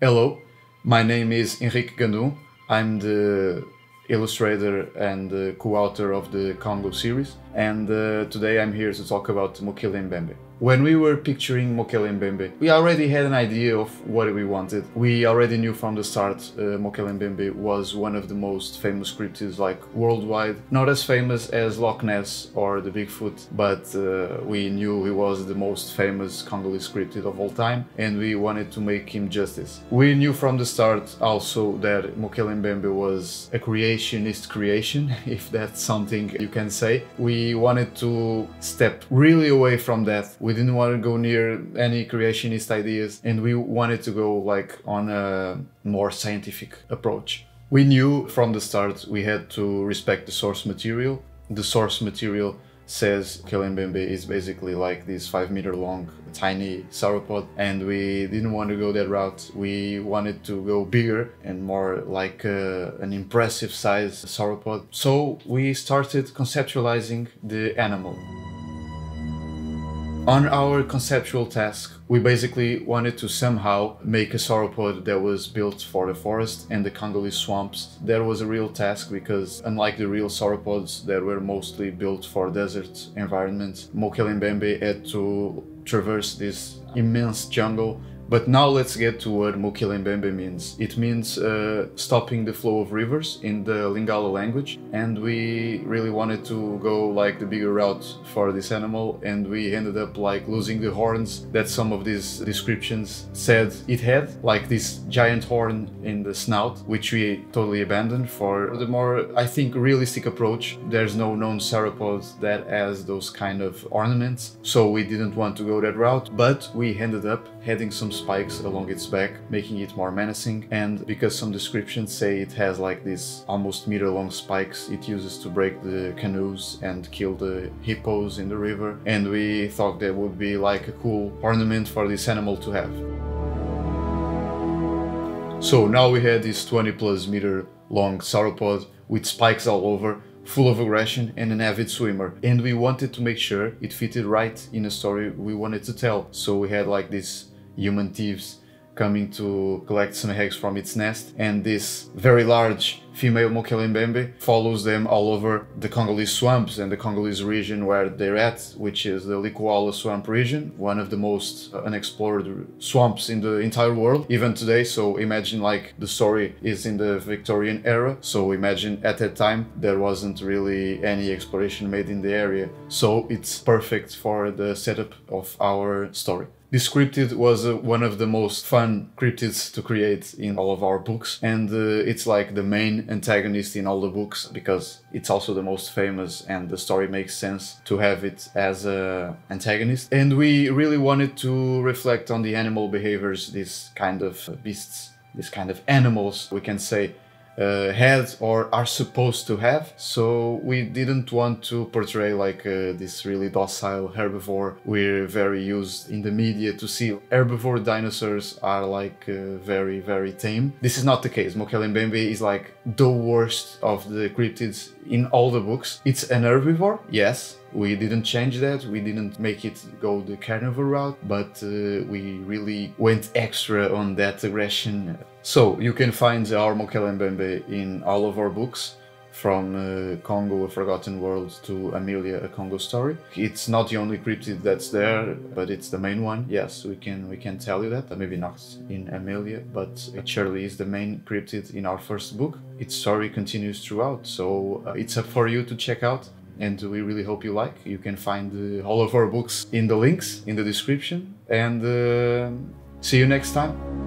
Hello, my name is Henrique Gandun. I'm the illustrator and the co-author of the Congo series, and today I'm here to talk about Mokele Mbembe. When we were picturing Mokele Mbembe, we already had an idea of what we wanted. We already knew from the start Mokele Mbembe was one of the most famous cryptids worldwide. Not as famous as Loch Ness or the Bigfoot, but we knew he was the most famous Congolese cryptid of all time, and we wanted to make him justice. We knew from the start also that Mokele Mbembe was a creationist creation, if that's something you can say. We wanted to step really away from that. We didn't want to go near any creationist ideas, and we wanted to go on a more scientific approach. We knew from the start we had to respect the source material. The source material says Mokele Mbembe is basically like this 5-meter long tiny sauropod, and we didn't want to go that route. We wanted to go bigger and more like an impressive size sauropod. So we started conceptualizing the animal. On our conceptual task, we basically wanted to somehow make a sauropod that was built for the forest and the Congolese swamps. That was a real task because, unlike the real sauropods that were mostly built for desert environments, Mokele Mbembe had to traverse this immense jungle. But now let's get to what Mokele Mbembe means. It means stopping the flow of rivers in the Lingala language, and we really wanted to go the bigger route for this animal, and we ended up losing the horns that some of these descriptions said it had, like this giant horn in the snout, which we totally abandoned for the more, I think, realistic approach. There's no known sauropod that has those kind of ornaments, so we didn't want to go that route, but we ended up adding some spikes along its back, making it more menacing. And because some descriptions say it has these almost meter-long spikes it uses to break the canoes and kill the hippos in the river, and we thought that would be a cool ornament for this animal to have. So now we had this 20+ meter long sauropod with spikes all over, full of aggression and an avid swimmer, and we wanted to make sure it fitted right in a story we wanted to tell. So we had these human thieves coming to collect some eggs from its nest, and this very large female Mokele Mbembe follows them all over the Congolese swamps and the Congolese region where they're at, which is the Likuala swamp region, one of the most unexplored swamps in the entire world, even today. So imagine the story is in the Victorian era, so imagine at that time there wasn't really any exploration made in the area, so it's perfect for the setup of our story. This cryptid was one of the most fun cryptids to create in all of our books, and it's the main antagonist in all the books because it's also the most famous, and the story makes sense to have it as an antagonist. And we really wanted to reflect on the animal behaviors this kind of beasts, this kind of animals, we can say, had or are supposed to have. So we didn't want to portray this really docile herbivore we're very used in the media to see. Herbivore dinosaurs are very, very tame. This is not the case. Mokele Mbembe is the worst of the cryptids in all the books. It's an herbivore, yes. We didn't change that, we didn't make it go the carnivore route, but we really went extra on that aggression. So you can find our Mokele Mbembe in all of our books, from Congo, A Forgotten World to Amelia, A Congo Story. It's not the only cryptid that's there, but it's the main one. Yes, we can tell you that. Maybe not in Amelia, but it surely is the main cryptid in our first book. Its story continues throughout, so it's up for you to check out, and we really hope you like. You can find all of our books in the links in the description, and see you next time.